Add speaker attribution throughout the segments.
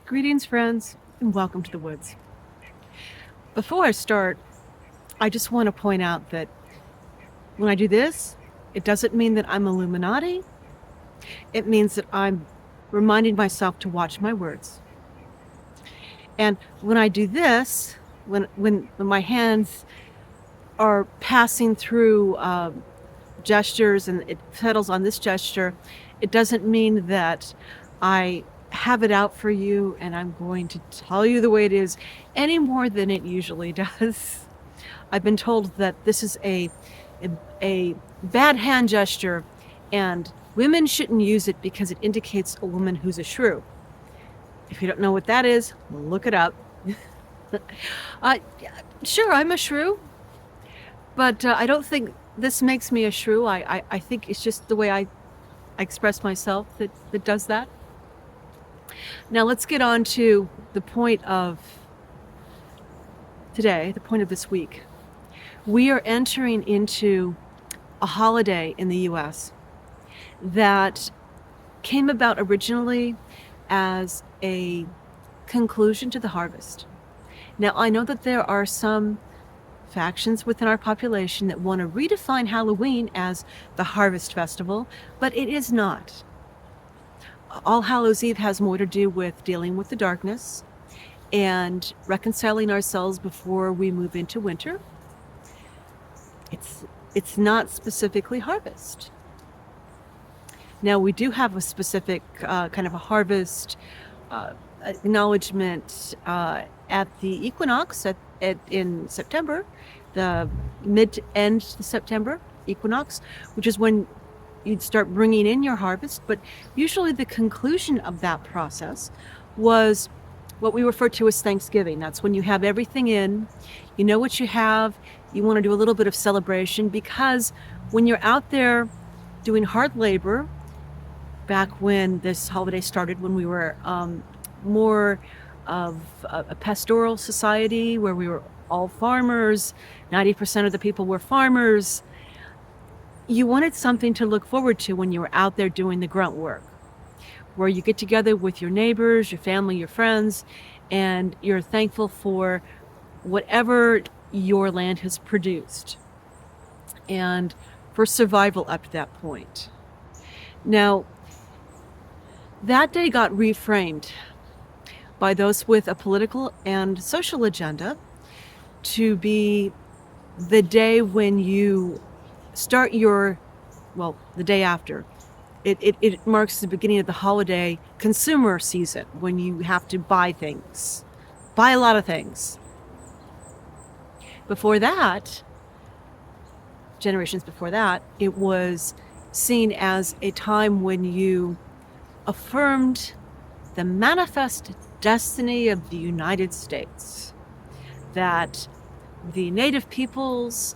Speaker 1: Greetings, friends, and welcome to the woods. Before I start, I just want to point out that when I do this, it doesn't mean that I'm Illuminati. It means that I'm reminding myself to watch my words. And when I do this, when my hands are passing through gestures and it settles on this gesture, it doesn't mean that I have it out for you and I'm going to tell you the way it is any more than it usually does. I've been told that this is a bad hand gesture and women shouldn't use it because it indicates a woman who's a shrew. If you don't know what that is, look it up. Sure, I'm a shrew, but I don't think this makes me a shrew. I think it's just the way I express myself that does that. Now let's get on to the point of today, the point of this week. We are entering into a holiday in the US that came about originally as a conclusion to the harvest. Now, I know that there are some factions within our population that want to redefine Halloween as the harvest festival, but it is not. All Hallows Eve has more to do with dealing with the darkness and reconciling ourselves before we move into winter. It's not specifically harvest. Now, we do have a specific kind of a harvest acknowledgement at the equinox in September, the mid to end September equinox, which is when you'd start bringing in your harvest. But usually the conclusion of that process was what we refer to as Thanksgiving. That's when you have everything in, you know what you have, you want to do a little bit of celebration, because when you're out there doing hard labor, back when this holiday started, when we were more of a pastoral society where we were all farmers, 90% of the people were farmers, you wanted something to look forward to when you were out there doing the grunt work, where you get together with your neighbors, your family, your friends, and you're thankful for whatever your land has produced and for survival up to that point. Now, that day got reframed by those with a political and social agenda to be the day when you start the day after. It marks the beginning of the holiday consumer season, when you have to buy a lot of things. Before that, generations before that, it was seen as a time when you affirmed the manifest destiny of the United States, that the native peoples,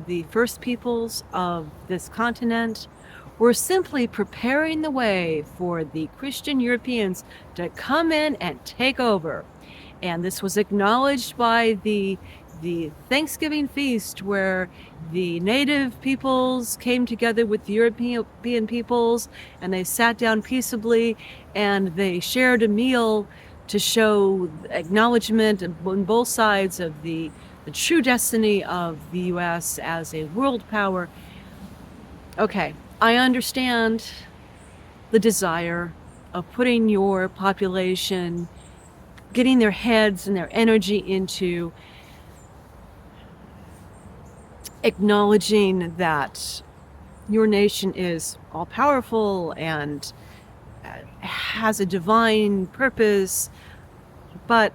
Speaker 1: the first peoples of this continent, were simply preparing the way for the Christian Europeans to come in and take over. And this was acknowledged by the Thanksgiving feast, where the native peoples came together with the European peoples and they sat down peaceably and they shared a meal to show acknowledgement on both sides of the true destiny of the US as a world power. Okay, I understand the desire of putting your population, getting their heads and their energy into acknowledging that your nation is all powerful and has a divine purpose. But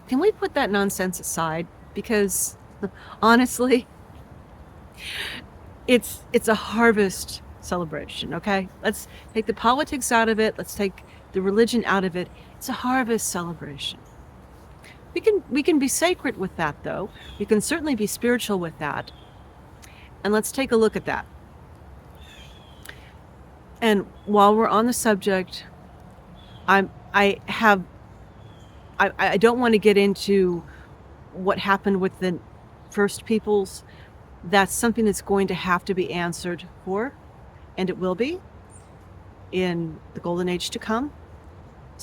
Speaker 1: can we put that nonsense aside? Because honestly, it's a harvest celebration, okay? Let's take the politics out of it. Let's take the religion out of it. It's a harvest celebration. We can be sacred with that, though. We can certainly be spiritual with that. And let's take a look at that. And while we're on the subject, I don't want to get into what happened with the first peoples. That's something that's going to have to be answered for, and it will be in the golden age to come.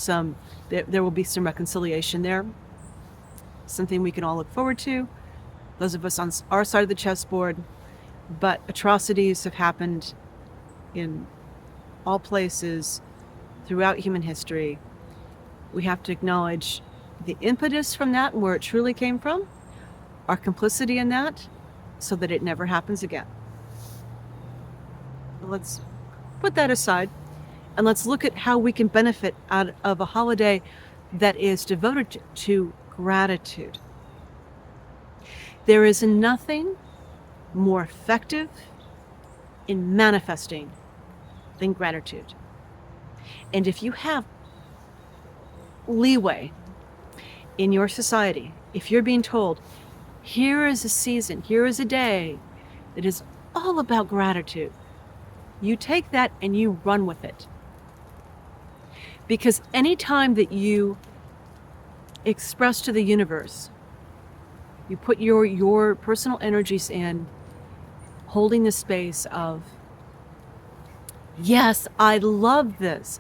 Speaker 1: there will be some reconciliation there, something we can all look forward to, those of us on our side of the chessboard. But atrocities have happened in all places throughout human history. We have to acknowledge the impetus from that and where it truly came from, our complicity in that, so that it never happens again. Let's put that aside and let's look at how we can benefit out of a holiday that is devoted to gratitude. There is nothing more effective in manifesting than gratitude. And if you have leeway in your society, if you're being told, here is a season, here is a day that is all about gratitude, you take that and you run with it. Because anytime that you express to the universe, you put your personal energies in holding the space of, yes, I love this,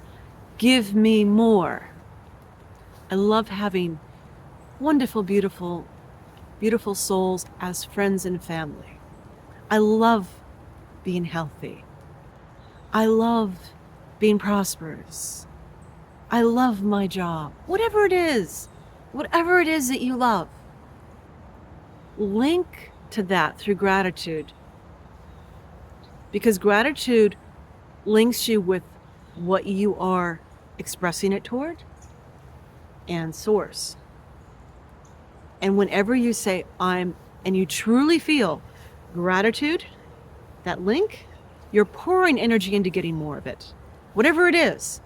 Speaker 1: give me more. I love having wonderful, beautiful, beautiful souls as friends and family. I love being healthy. I love being prosperous. I love my job. Whatever it is that you love, link to that through gratitude. Because gratitude links you with what you are expressing it toward and source. And whenever you say and you truly feel gratitude, that link, you're pouring energy into getting more of it. Whatever it is.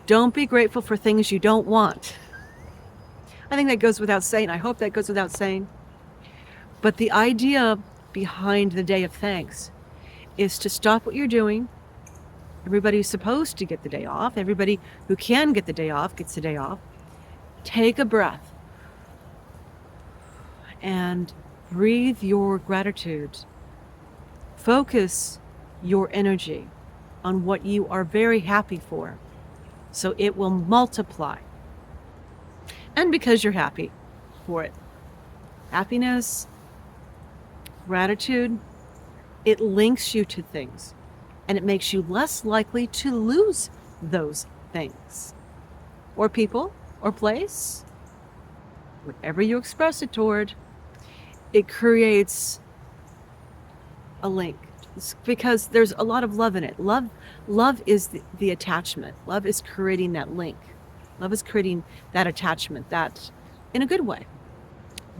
Speaker 1: Don't be grateful for things you don't want. I think that goes without saying. I hope that goes without saying. But the idea behind the Day of Thanks is to stop what you're doing. Everybody who's supposed to get the day off, everybody who can get the day off gets the day off. Take a breath and breathe your gratitude. Focus your energy on what you are very happy for, so it will multiply. And because you're happy for it, happiness, gratitude, it links you to things and it makes you less likely to lose those things or people or place. Whatever you express it toward, it creates a link. It's because there's a lot of love in it. Love is the attachment. Love is creating that link. Love is creating that attachment, that in a good way,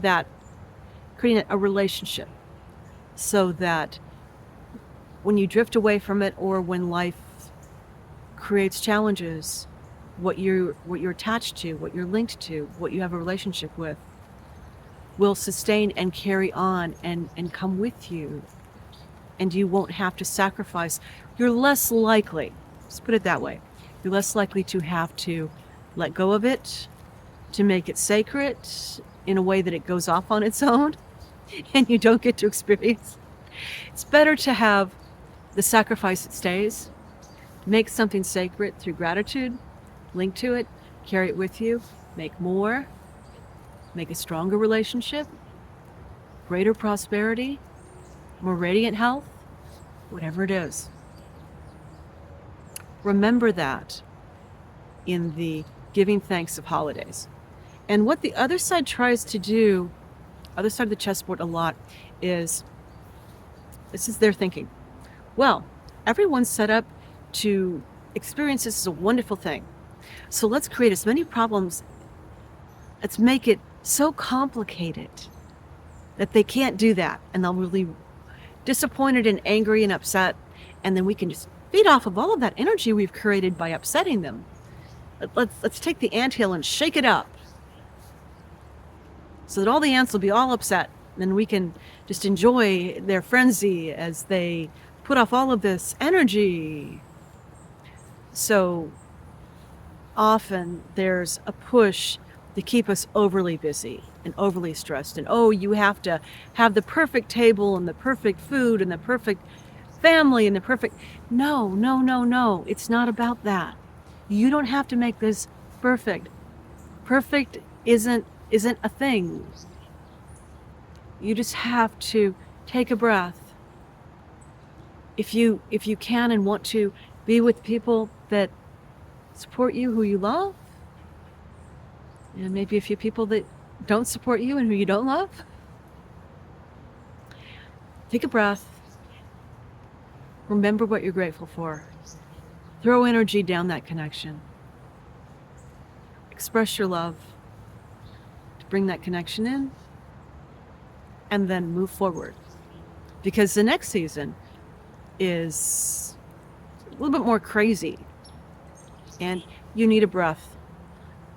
Speaker 1: that creating a relationship, so that when you drift away from it or when life creates challenges, what you're attached to, what you're linked to, what you have a relationship with will sustain and carry on and come with you. And you won't have to sacrifice. You're less likely, let's put it that way, you're less likely to have to let go of it, to make it sacred in a way that it goes off on its own and you don't get to experience. It's better to have the sacrifice that stays, make something sacred through gratitude, link to it, carry it with you, make more, make a stronger relationship, greater prosperity, more radiant health, whatever it is. Remember that in the giving thanks of holidays. And what the other side tries to do, other side of the chessboard a lot, is this is their thinking. Well, everyone's set up to experience this as a wonderful thing. So let's create as many problems, let's make it so complicated that they can't do that. And they'll really disappointed and angry and upset. And then we can just feed off of all of that energy we've created by upsetting them. Let's take the anthill and shake it up so that all the ants will be all upset. And we can just enjoy their frenzy as they put off all of this energy. So often there's a push to keep us overly busy and overly stressed. And you have to have the perfect table and the perfect food and the perfect family and the perfect... No. It's not about that. You don't have to make this perfect. Perfect isn't a thing. You just have to take a breath. If you can and want to be with people that support you, who you love, and maybe a few people that don't support you and who you don't love, take a breath. Remember what you're grateful for. Throw energy down that connection. Express your love to bring that connection in, and then move forward. Because the next season is a little bit more crazy, and you need a breath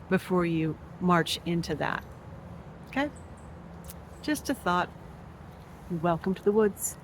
Speaker 1: before you march into that. Okay? Just a thought. Welcome to the woods.